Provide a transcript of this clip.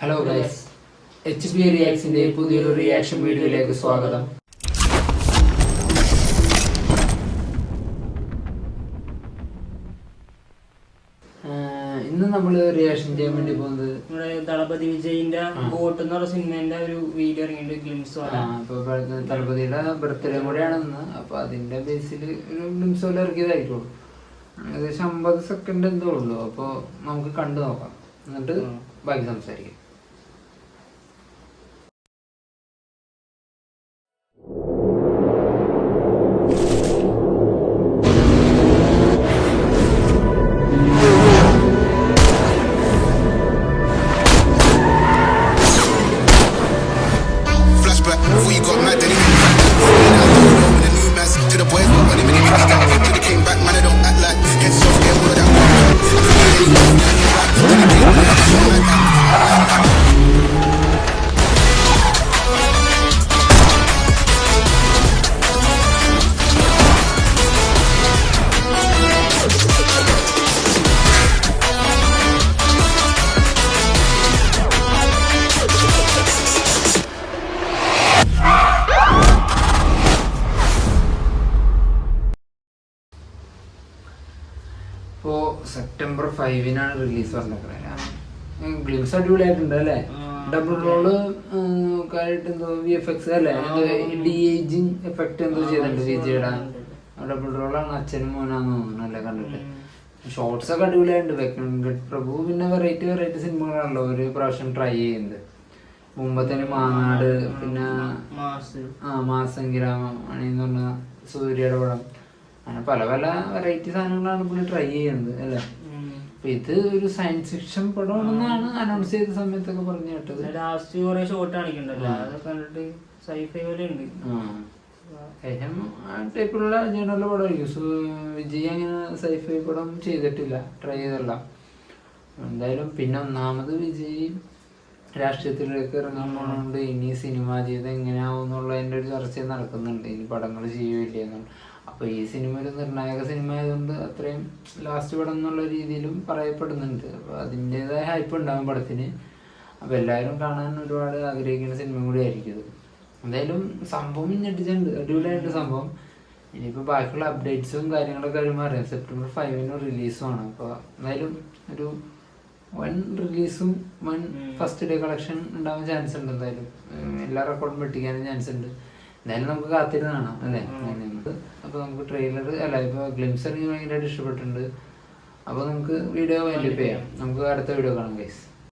Hello guys, HB റിയാക്ഷന്റെ പുതിയൊരു reaction വീഡിയോയിലേക്ക് സ്വാഗതം. ഇന്ന് നമ്മൾ റിയാക്ഷൻ ചെയ്യാൻ വേണ്ടി പോകുന്നത് നമ്മുടെ ദളപതി വിജയിന്റെ ബോട്ട് എന്ന് പറഞ്ഞ സിനിമേന്റെ ഒരു വീഡിയോ ഇറങ്ങിയിട്ട് ഗ്ലിംസ് ദളപതിയുടെ ബർത്ത്ഡേ കൂടെയാണ് ഇന്ന്. അപ്പൊ അതിന്റെ ബേസിൽ ഒരു ഗ്ലിംസ് പോലെ ഇറക്കിയതായിരിക്കുള്ളൂ. ഏകദേശം 50 സെക്കൻഡ് എന്തോ ഉള്ളൂ. അപ്പൊ നമുക്ക് കണ്ടു നോക്കാം, എന്നിട്ട് ബാക്കി സംസാരിക്കാം. ഇപ്പോ September 5-നാണ് റിലീസ് പറഞ്ഞേക്കുന്നത്. ഗ്ലിംസ് അടിപൊളിയായിട്ടുണ്ട് അല്ലേ? ഡബിൾ റോള് ആയിട്ട് എന്തോ VFX അല്ലേ, ഡി ഏജിങ് എഫക്ട് എന്തോ ചെയ്തിട്ടുണ്ട് വിജയുടെ. ഡബിൾ റോളാണ്, അച്ഛനും മോനാന്ന് തോന്നുന്നു അല്ലേ കണ്ടിട്ട്. ഷോർട്സ് ഒക്കെ അടിപൊളിയായിട്ടുണ്ട്. വെങ്കട് പ്രഭു പിന്നെ വെറൈറ്റി സിനിമകളാണല്ലോ ഒരു പ്രാവശ്യം ട്രൈ ചെയ്യുന്നത്. മുമ്പത്തേന് മാനാട്, പിന്നെ മാസംഗ്രാമം ആണെന്ന് പറഞ്ഞ സൂര്യയുടെ പടം, അങ്ങനെ പല വെറൈറ്റി സാധനങ്ങളാണ് പുള്ളി ട്രൈ ചെയ്യുന്നത് അല്ലേ. അപ്പൊ ഇത് ഒരു സയൻസ് ഫിക്ഷൻ പടമാണെന്നാണ് അനൗൺസ് ചെയ്ത സമയത്തൊക്കെ പറഞ്ഞു കേട്ടത്. ലാസ്റ്റ് കുറെ ഷോട്ട് കാണിക്കണ്ടല്ലോ, അതൊക്കെ കണ്ടിട്ട് സൈഫൈ പോലെ ഉണ്ട്. ടൈപ്പിലുള്ള ജേണലുള്ള പടമായിരിക്കും. വിജയ് അങ്ങനെ സൈഫൈ പടം ചെയ്തിട്ടില്ല, ട്രൈ ചെയ്തല്ല. എന്തായാലും പിന്നെ ഒന്നാമത് വിജയ് രാഷ്ട്രീയത്തിലേക്ക് ഇറങ്ങാൻ പോകുന്നുണ്ട്. ഇനി സിനിമാ ജീവിതം എങ്ങനെയാവും എന്നുള്ളതിൻ്റെ ഒരു ചർച്ച നടക്കുന്നുണ്ട്. ഇനി പടങ്ങൾ ചെയ്യുകയില്ല എന്നുള്ള. അപ്പോൾ ഈ സിനിമ ഒരു നിർണായക സിനിമ ആയതുകൊണ്ട് അത്രയും ലാസ്റ്റ് പടം എന്നുള്ള രീതിയിലും പറയപ്പെടുന്നുണ്ട്. അപ്പോൾ അതിൻ്റെതായ ഹൈപ്പ് ഉണ്ടാകും പടത്തിന്. അപ്പോൾ എല്ലാവരും കാണാൻ ഒരുപാട് ആഗ്രഹിക്കുന്ന സിനിമ കൂടി ആയിരിക്കും ഇത്. എന്തായാലും സംഭവം ഞെട്ടിച്ചിട്ടുണ്ട്, അടിപൊളിയായിട്ട് സംഭവം. ഇനിയിപ്പോൾ ബാക്കിയുള്ള അപ്ഡേറ്റ്സും കാര്യങ്ങളൊക്കെ വരുമ്പോൾ അറിയാം. September 5-ന് റിലീസുമാണ്. അപ്പോൾ എന്തായാലും ഒരു വൺ റിലീസും വൺ ഫസ്റ്റ് ഡേ കളക്ഷൻ ഉണ്ടാവാൻ ചാൻസ് ഉണ്ട്. എന്തായാലും എല്ലാ റെക്കോർഡും വെട്ടിക്കാനും ചാൻസ് ഉണ്ട്. എന്തായാലും നമുക്ക് കാത്തിരുന്ന് കാണാം അല്ലേ. അപ്പോൾ നമുക്ക് ട്രെയിലർ അല്ല, ഇപ്പോൾ ഗ്ലിംസ് എനിക്ക് ഭയങ്കരമായിട്ട് ഇഷ്ടപ്പെട്ടിട്ടുണ്ട്. അപ്പോൾ നമുക്ക് വീഡിയോ വൈൻഡപ്പ് ചെയ്യാം. നമുക്ക് അടുത്ത വീഡിയോ കാണാം ഗൈസ്.